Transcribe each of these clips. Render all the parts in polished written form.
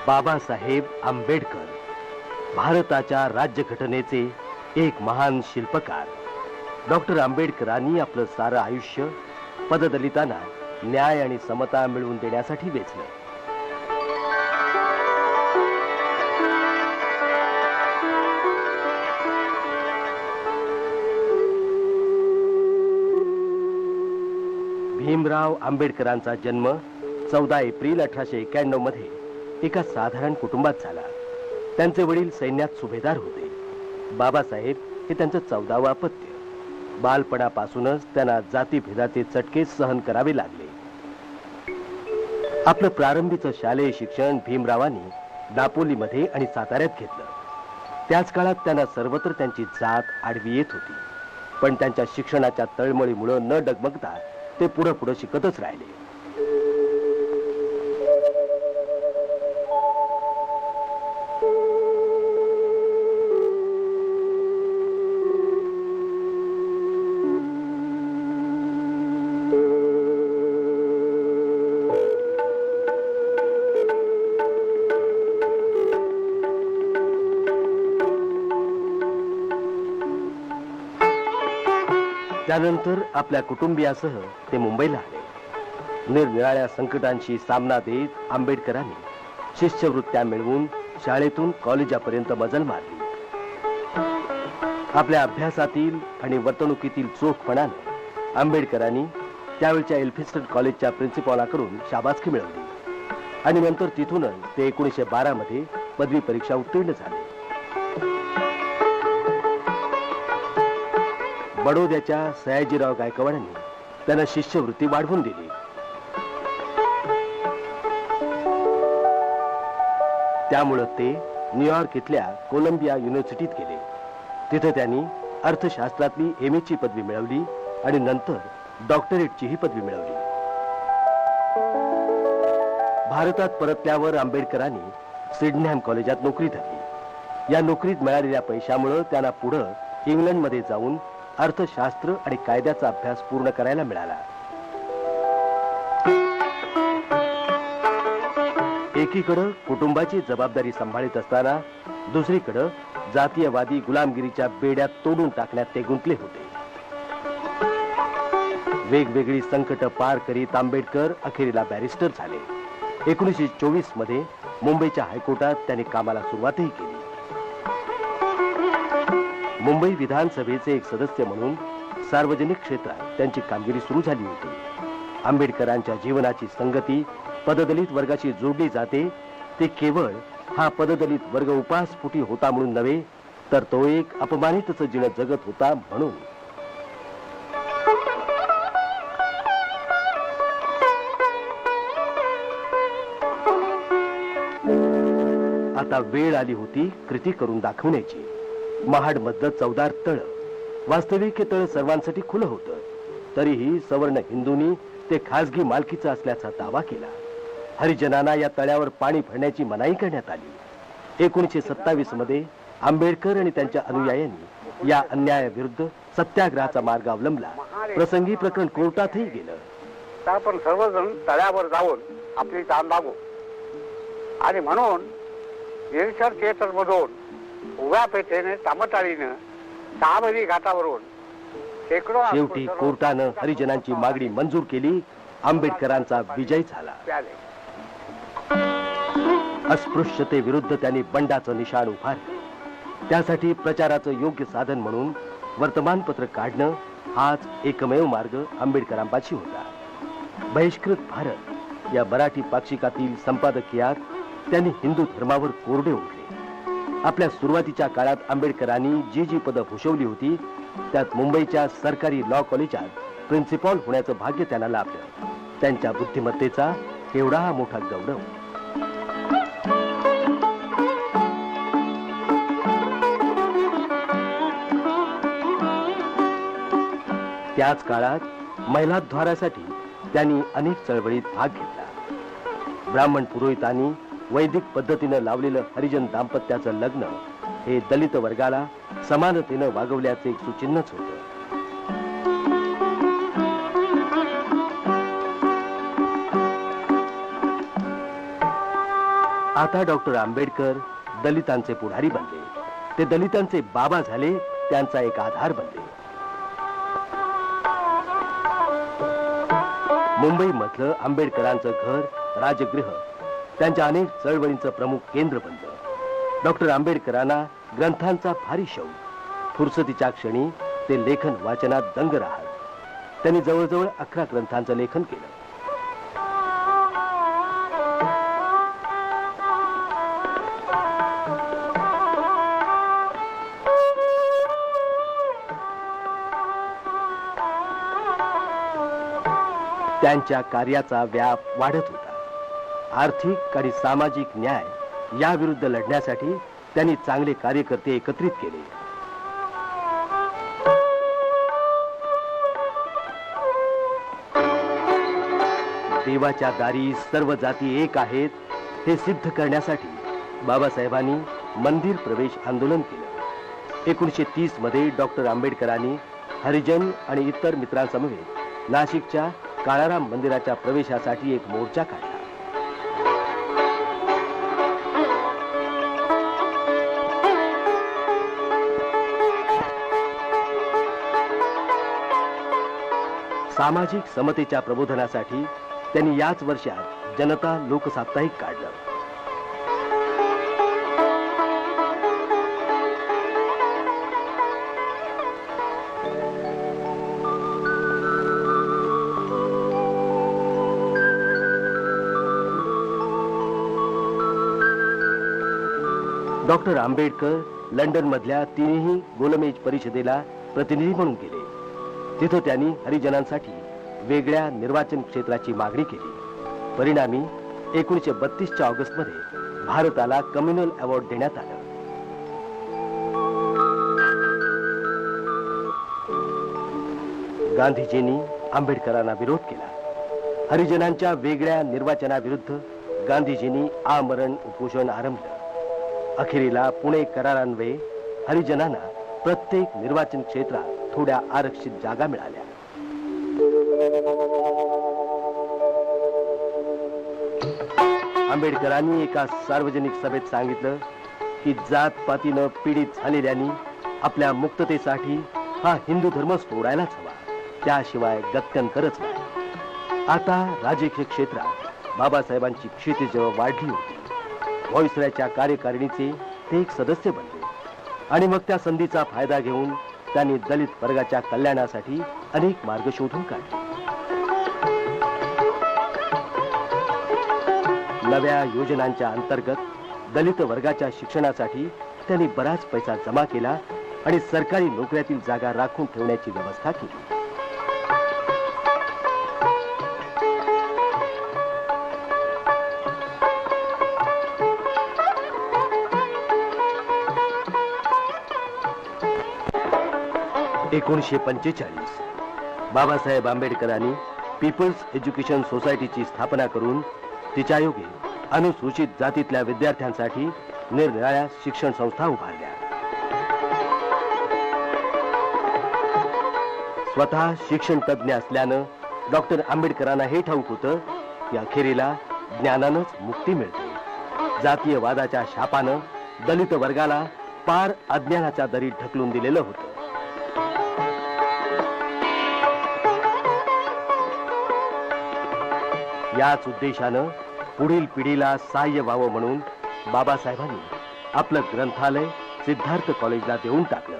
बाबासाहेब आंबेडकर, भारताच्या राज्यघटनेचे एक महान शिल्पकार. डॉक्टर आंबेडकरांनी आपलं सारं आयुष्य पददलितांना न्याय आणि समता मिळवून देण्यासाठी वेचलं. भीमराव आंबेडकरांचा जन्म 14 एप्रिल 1891 मध्ये एका साधारण कुटुंबात झाला. त्यांचे वडील सैन्यात सुभेदार होते. बाबासाहेब हे त्यांचं 14वं अपत्य. बालपणापासूनच त्यांना जातीभेदाचे चटके सहन करावे लागले. आपलं प्रारंभीचं शालेय शिक्षण भीमरावांनी दापोलीमध्ये आणि साताऱ्यात घेतलं. त्याच काळात त्यांना सर्वत्र त्यांची जात आडवी येत होती, पण त्यांच्या शिक्षणाच्या तळमळीमुळे न डगमगता ते पुढे शिकतच राहिले. त्यानंतर आपल्या कुटुंबियासह ते मुंबईला आले. निरनिराळ्या संकटांशी सामना देत आंबेडकरांनी शिष्यवृत्त्या मिळवून शाळेतून कॉलेजापर्यंत मजल मारली. आपल्या अभ्यासातील आणि वर्तणुकीतील चोखपणाने आंबेडकरांनी त्यावेळच्या एल्फिन्स्टन कॉलेजच्या प्रिन्सिपॉलाकडून शाबासकी मिळवली आणि नंतर तिथूनच ते 1912 मध्ये पदवी परीक्षा उत्तीर्ण झाले. बडोद्याच्या सयाजीराव गायकवाडांनी त्यांना शिष्यवृत्ती वाढवून दिली. त्यामुळे ते न्यूयॉर्क इथल्या कोलंबिया युनिव्हर्सिटीत गेले. तिथे त्यांनी अर्थशास्त्रातली MA ची पदवी मिळवली आणि नंतर डॉक्टरेटचीही पदवी मिळवली. भारतात परतल्यावर आंबेडकरांनी सिडनहॅम कॉलेजात नोकरी धरली. या नोकरीत मिळालेल्या पैशामुळे त्यांना पुढे इंग्लंडमध्ये जाऊन अर्थशास्त्र आणि कायद्याचा अभ्यास पूर्ण करायला मिळाला. एकीकडे कुटुंबाची जबाबदारी सांभाळत असताना दुसरीकडे जातीयवादी गुलामगिरीच्या बेड्यात तोडून टाकण्यात ते गुंतले होते. वेगवेगळी संकट पार करीत आंबेडकर अखेरीला बॅरिस्टर झाले. 1924 मध्ये मुंबईच्या हायकोर्टात त्यांनी कामाला सुरुवातही केली. मुंबई विधानसभेचे एक सदस्य म्हणून सार्वजनिक क्षेत्रात त्यांची कामगिरी सुरू झाली होती. आंबेडकरांच्या जीवनाची संगती पददलित वर्गाशी जोडली जाते. ते केवळ हा पददलित वर्ग उपासपोटी होता म्हणून नव्हे, तर तो एक अपमानितच जीवन जगत होता म्हणून. आता वेळ आली होती कृती करून दाखवण्याची. महाडमधलं 14 तळ, वास्तविक हे तळ सर्वांसाठी खुलं होतं. तरीही सवर्ण हिंदूंनी ते खासगी मालकीचं असल्याचा दावा केला. हरिजनांना या तळ्यावर पाणी भरण्याची मनाई करण्यात आली. 1927 मध्ये आंबेडकर आणि त्यांच्या अनुयायांनी या अन्यायाविरुद्ध सत्याग्रहाचा मार्ग अवलंबला. प्रसंगी प्रकरण कोर्टातही गेलं. तर आपण सर्वजण तळ्यावर जाऊन आपली ताण लागू आणि म्हणून निरीक्षण थिएटर मधून उभ्या पेठेने तामटाळीनं 6 घाटावरून शेवटी कोर्टानं हरिजनांची मागणी मंजूर केली. आंबेडकरांचा विजय झाला. अस्पृश्यतेविरुद्ध त्यांनी बंडाचं निशाण उभारलं. त्यासाठी प्रचाराचं योग्य साधन म्हणून वर्तमानपत्र काढणं हाच एकमेव मार्ग आंबेडकरांपाशी होता. बहिष्कृत भारत या मराठी पाक्षिकातील संपादकीयात त्यांनी हिंदू धर्मावर कोरडे उठले. आपल्या सुरुवातीच्या काळात आंबेडकरांनी जी पदं भूषवली होती त्यात मुंबईच्या सरकारी लॉ कॉलेजात प्रिन्सिपॉल होण्याचं भाग्य त्यांना लाभलं. त्यांच्या बुद्धिमत्तेचा केवढा हा मोठा गौरव. त्याच काळात महिलाद्वारासाठी त्यांनी अनेक चळवळीत भाग घेतला. ब्राह्मण पुरोहितांनी वैदिक पद्धतीनं लावलेलं हरिजन दाम्पत्याचं लग्न हे दलित वर्गाला समानतेनं वागवल्याचे एक सुचिन्हच होतं. आता डॉक्टर आंबेडकर दलितांचे पुढारी बनले. ते दलितांचे बाबा झाले, त्यांचा एक आधार बनले. मुंबई मधलं आंबेडकरांचं घर, राजगृह त्यांच्या अनेक चळवळींचं प्रमुख केंद्र बनलं. डॉक्टर आंबेडकरांना ग्रंथांचा भारी शौक. फुरसतीच्या क्षणी ते लेखन वाचनात दंग राहत. त्यांनी जवळजवळ 11 ग्रंथांचं लेखन केलं. त्यांच्या कार्याचा व्याप वाढत होता. आर्थिक आणि सामाजिक न्याय याविरुद्ध लढण्यासाठी त्यांनी चांगले कार्यकर्ते एकत्रित केले. देवाच्या दारी सर्व जाती एक आहेत हे सिद्ध करण्यासाठी बाबासाहेबांनी मंदिर प्रवेश आंदोलन केलं. 1930 मध्ये डॉक्टर आंबेडकरांनी हरिजन आणि इतर मित्रांसमवेत नाशिकच्या काळाराम मंदिराच्या प्रवेशासाठी एक मोर्चा काढला. सामाजिक समतेच्या प्रबोधनासाठी त्यांनी याच वर्षात जनता लोकसाप्ताहिक काढलं. डॉक्टर आंबेडकर लंडन मधल्या 3ही गोलमेज परिषदेला प्रतिनिधी म्हणून गेले. तिथं त्यांनी हरिजनांसाठी वेगळ्या निर्वाचन क्षेत्राची मागणी केली. परिणामी 1932च्या ऑगस्टमध्ये भारताला कम्युनल अवॉर्ड देण्यात आलं. गांधीजींनी आंबेडकरांना विरोध केला. हरिजनांच्या वेगळ्या निर्वाचनाविरुद्ध गांधीजींनी आमरण उपोषण आरंभलं. अखेरीला पुणे करारान्वये हरिजनांना प्रत्येक निर्वाचन क्षेत्रात थोड्या आरक्षित जागा मिळाल्या. आंबेडकरांनी एका सार्वजनिक सभेत सांगितलं की जातपातीनं पीडित झालेल्यांनी आपल्या मुक्ततेसाठी हा हिंदू धर्म सोडायलाच हवा, त्याशिवाय गत्यंतरच नाही. आता राजकीय क्षेत्रात बाबासाहेबांची क्षितिज वाढली होती. व्हॉइसरायच्या कार्यकारिणीचे ते एक सदस्य बनले आणि मग त्या संधीचा फायदा घेऊन त्यांनी दलित वर्गाच्या कल्याणासाठी अनेक मार्ग शोधून काढले. नव्या योजनांच्या अंतर्गत दलित वर्गाच्या शिक्षणासाठी त्यांनी बराच पैसा जमा केला आणि सरकारी नोकऱ्यातील जागा राखून ठेवण्याची व्यवस्था केली. एकोणीसशे 45 बाबासाहेब आंबेडकरांनी पीपल्स एज्युकेशन सोसायटीची स्थापना करून तिच्या योगे अनुसूचित जातीतल्या विद्यार्थ्यांसाठी निरनिराळ्या शिक्षण संस्था उभारल्या. स्वतः शिक्षण तज्ञ असल्यानं डॉक्टर आंबेडकरांना हे ठाऊक होतं की अखेरीला ज्ञानानंच मुक्ती मिळते. जातीयवादाच्या शापानं दलित वर्गाला पार अज्ञानाच्या दरीत ढकलून दिलेलं होतं. याच उद्देशानं पुढील पिढीला सहाय्य व्हावं म्हणून बाबासाहेबांनी आपलं ग्रंथालय सिद्धार्थ कॉलेजला देऊन टाकलं.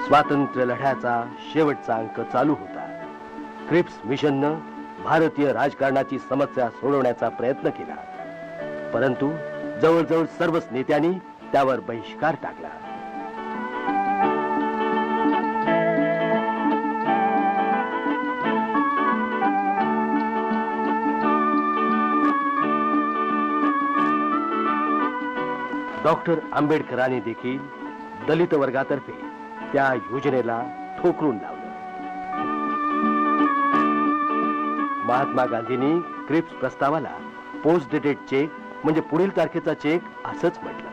स्वातंत्र्य लढ्याचा शेवटचा अंक चालू होता. क्रिप्स मिशननं भारतीय राजकारणाची समस्या सोडवण्याचा प्रयत्न केला, परंतु जवळजवळ सर्वच नेत्यांनी त्यावर बहिष्कार टाकला. डॉक्टर आंबेडकरांनी देखील दलित वर्गातर्फे त्या योजनेला ठोकरून लावलं. महात्मा गांधींनी क्रिप्स प्रस्तावाला पोस्ट डेटेड चेक म्हणजे पुढील तारखेचा चेक असंच म्हटलं.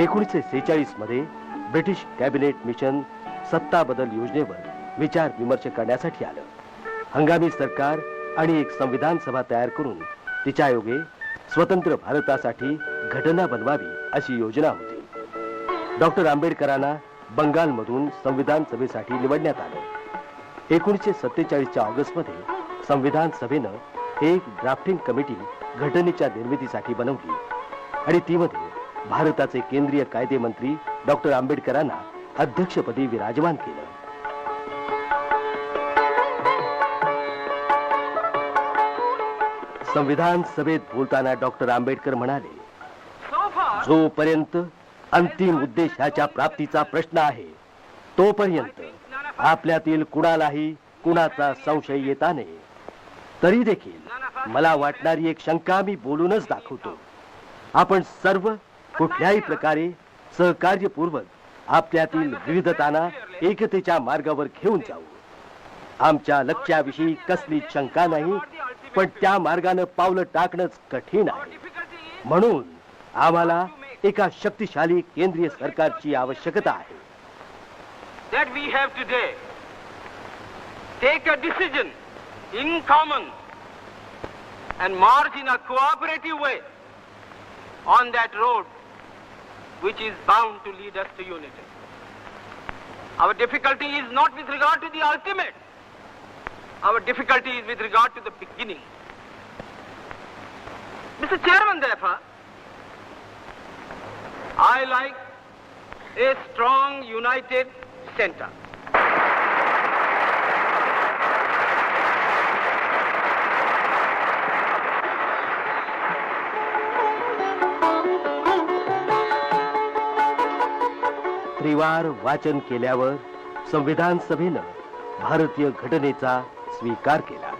1946 मध्ये ब्रिटिश कॅबिनेट मिशन सत्ता बदल योजनेवर विचार विमर्श करण्यासाठी आलं. हंगामी सरकार आणि एक संविधान सभा तयार करून तिच्या योगे स्वतंत्र भारतासाठी घटना बनवावी अशी योजना होती. डॉक्टर आंबेडकरांना बंगालमधून संविधान सभेसाठी निवडण्यात आले. 1947च्या ऑगस्टमध्ये संविधान सभेनं एक ड्राफ्टिंग कमिटी घटनेच्या निर्मितीसाठी बनवली आणि तीमध्ये भारताचे केंद्रीय कायदे मंत्री डॉक्टर आंबेडकरांना अध्यक्षपदी विराजमान केलं. संविधान सभेत बोलताना डॉक्टर आंबेडकर म्हणाले, जोपर्यंत अंतिम उद्देशाच्या प्राप्तीचा प्रश्न आहे तोपर्यंत आपल्यातील कुणालाही कुणाचा संशय येता नये. तरी देखील मला वाटणारी एक शंका मी बोलूनच दाखवतो. आपण सर्व कुठल्याही प्रकारे सहकार्यपूर्वक आपल्यातील विविधतांना एकतेच्या मार्गावर घेऊन जाऊ. आमच्या लक्ष्याविषयी कसलीच शंका नाही, पण त्या मार्गाने पावलं टाकणंच कठीण आहे. म्हणून आम्हाला एका शक्तिशाली केंद्रीय सरकारची आवश्यकता आहे. That we have today take a decision in common and march in a cooperative way on that road which is bound to lead us to unity. Our difficulty is not with regard to the ultimate. Our difficulty is with regard to the beginning. Mr. Chairman, therefore, I like a strong, united center. त्रिवार वाचन केल्यावर संविधान सभेनं भारतीय घटनेचा स्वीकार केला.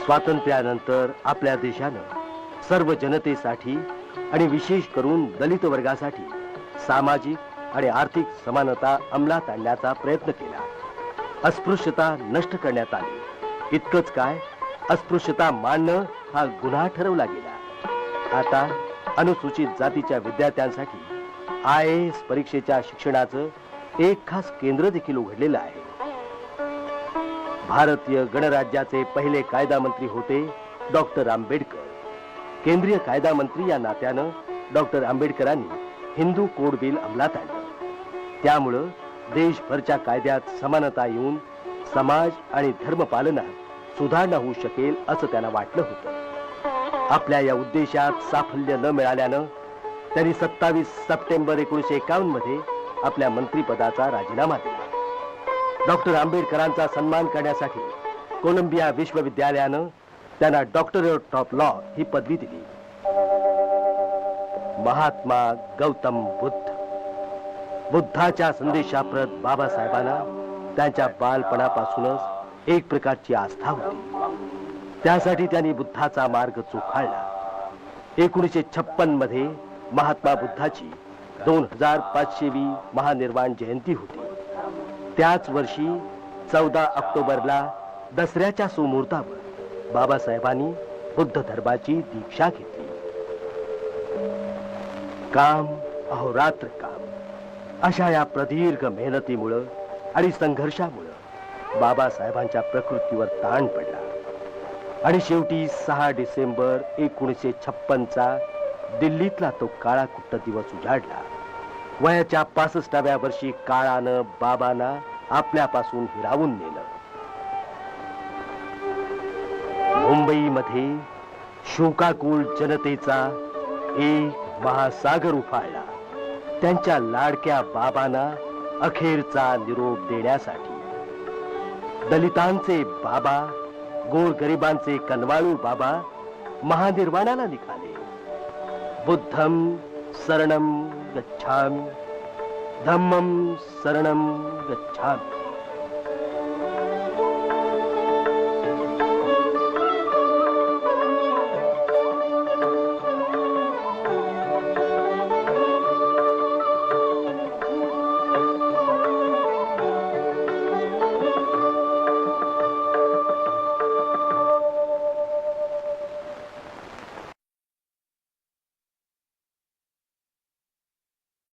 स्वातंत्र्यानंतर आपल्या देशानं सर्व जनतेसाठी आणि विशेष करून दलित वर्गासाठी सामाजिक आणि आर्थिक समानता अंमलात आणण्याचा प्रयत्न केला. अस्पृश्यता नष्ट करण्यात आली. इतकंच काय, अस्पृश्यता मानणं हा गुन्हा ठरवला गेला. आता अनुसूचित जातीच्या विद्यार्थ्यांसाठी IAS परीक्षेच्या शिक्षणाचं एक खास केंद्र देखील उघडलेलं आहे. भारतीय गणराज्याचे पहिले कायदा मंत्री होते डॉक्टर आंबेडकर. केंद्रीय कायदा मंत्री या नात्यानं डॉक्टर आंबेडकरांनी हिंदू कोड बिल अंमलात आणलं. त्यामुळं देशभरच्या कायद्यात समानता येऊन समाज आणि धर्मपालनात सुधारणा होऊ शकेल असं त्यांना वाटलं होतं. आपल्या या उद्देशात साफल्य न मिळाल्यानं त्यांनी 27 सप्टेंबर 1951 मध्ये आपल्या मंत्रिपदाचा राजीनामा दिला. डॉक्टर आंबेडकरांचा सन्मान करण्यासाठी कोलंबिया विश्वविद्यालयानं त्यांना डॉक्टरेट ऑफ लॉ ही पदवी दिली. महात्मा गौतम बुद्धाच्या संदेशाप्रत बाबासाहेबांना त्यांच्या बालपणापासूनच एक प्रकारची आस्था होती. त्यासाठी त्यांनी बुद्धाचा मार्ग चोखाळला. 1956 मध्ये महात्मा बुद्धाची 2500वी महानिर्वाण जयंती होती. त्याच वर्षी 14 ऑक्टोबरला दसऱ्याच्या सुमुहूर्तावर बाबासाहेबांनी बुद्ध धर्माची दीक्षा घेतली. काम अहोरात्र काम अशा या प्रदीर्घ मेहनतीमुळं आणि संघर्षामुळं बाबासाहेबांच्या प्रकृतीवर ताण पडला आणि शेवटी 6 डिसेंबर 1956चा दिल्लीतला तो काळा कुट्ट दिवस उजाडला. वयाच्या 65व्या वर्षी काळानं बाबांना आपल्यापासून हिरावून नेलं. मुंबईमध्ये शोकाकुल जनतेचा एक महासागर उफाळला त्यांच्या लाडक्या बाबांना अखेरचा निरोप देण्यासाठी. दलितांचे बाबा, गोरगरिबांचे कनवाळू बाबा महानिर्वाणाला निघाले. बुद्धम शरणम गच्छामि, धम्मम शरणम गच्छामि.